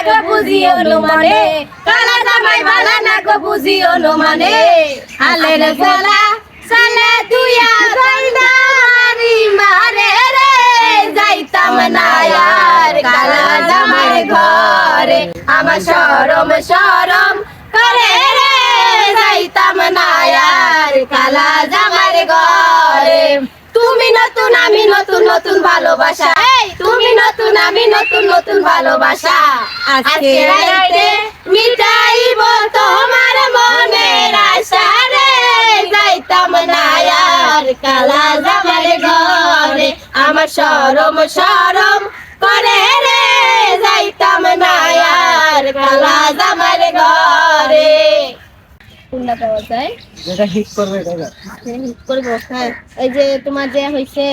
গো বুঝিও no মানে কালা জামাই ভালা না গো বুঝিও নো মানে আলের সালা সালে তুইয়া জলদারি মারে রে যাইতাম না আর কালা জামাই ঘরে আমার শরম শরম করে রে যাইতাম না আর কালা জামাই ঘরে তুমি নতুন আমি নতুন নতুন ভালোবাসা তুমি নতুন আমি নতুন নতুন ভালোবাসা আজকে রাইতে মিটাইব তোমার মনের আশা রে যাইতাম না আর কালা জামাই ঘরে আমার শরম শরম করে রে যাইতাম না আর কালা জামাই ঘরে কোনটা পাওয়া যায় যেটা হিট করবে এটা হিট করবো হ্যাঁ এই যে তোমার যে হইছে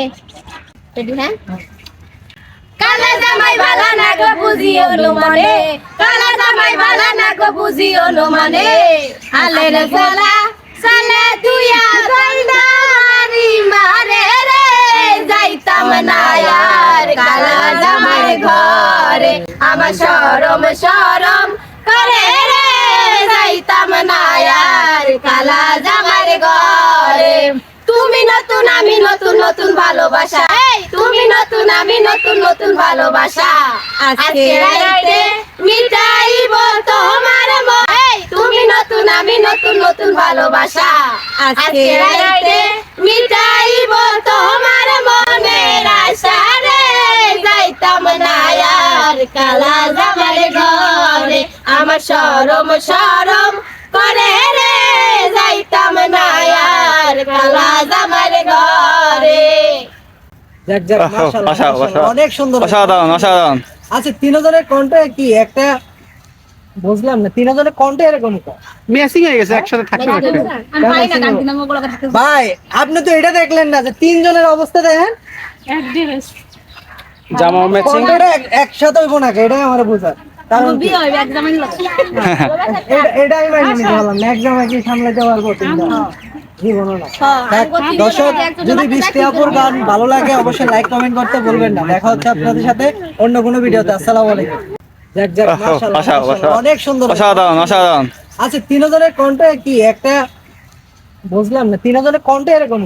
রেডি হ্যাঁ কালা জামাই ভালা না গো বুঝিও নো মানে কালা জামাই ভালা না গো বুঝিও নো মানে আলের সালা সালে তুইয়া জলদারি মারে রে যাইতাম না আর কালা জামাই ঘরে আমার শরম শরম করে রে যাইতাম না আর কালা জামাই ঘরে তুমি নতুন আমি নতুন নতুন ভালোবাসা তুমি নতুন আমি নতুন নতুন ভালোবাসা আজকে রাইতে মিটাইব তোমার মন তুমি নতুন আমি নতুন নতুন ভালোবাসা আজকে রাইতে মিটাইব তোমার মনের আশা রে যাইতাম না আর কালা জামাই ঘরে আমার শরম শরম করে রে যাইতাম না আর কালা জামাই ঘরে যাক যাক মাশাআল্লাহ অনেক সুন্দর অসাধারণ অসাধারণ। আচ্ছা তিনজনের কণ্ঠ কি একটা বুঝলাম না তিনজনের কণ্ঠ এরকম ম্যাচিং হয়ে গেছে একসাথে থাকতে থাকতে। আমি পাই না গান দিনা মগলা থাকতে ভাই আপনি তো এটা দেখলেন না যে তিনজনের অবস্থা দেখেন জামা ম্যাচিং কণ্ঠটা একসাথে হইব না এটাই আমার বোঝার কারণ কি? বিয়ে হবে একদম আমি লাগে এটাই মাইনে নিতে পারলাম না একদম একই সামলাতে পারবো তিনটা জীবনও না হ্যাঁ, দর্শক যদি বৃষ্টি আপুর গান ভালো লাগে অবশ্যই লাইক কমেন্ট করতে বলবেন না। দেখা হচ্ছে আপনাদের সাথে অন্য কোনো ভিডিওতে। আসসালামু আলাইকুম। যাক যাক মাশাআল্লাহ অনেক সুন্দর অসাধারণ অসাধারণ। আচ্ছা তিনজনের কণ্ঠ কি একটা বুঝলাম না তিনজনের কণ্ঠ এরকম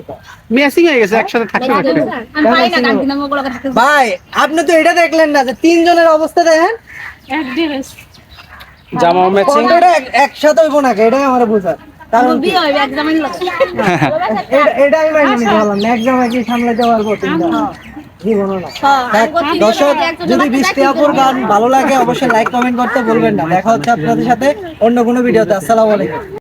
ম্যাচিং হয়ে গেছে একসাথে থাকতে থাকতে। আমি পাই না গান দিনা মগলা থাকতে ভাই আপনি তো এটা দেখলেন না যে তিনজনের অবস্থা দেখেন জামা ম্যাচিং কণ্ঠটা একসাথে হইব না এটাই আমার বোঝার কারণ কি? বিয়ে হবে একদম আমি লাগে এটাই মাইনে নিতে পারলাম না একদম একই সামলাতে পারবো তিনটা জীবনও না দর্শক যদি বৃষ্টি আপুর গান ভালো লাগে অবশ্যই লাইক কমেন্ট করতে বলবেন না। দেখা হচ্ছে আপনাদের সাথে অন্য কোনো ভিডিওতে। আসসালামু আলাইকুম।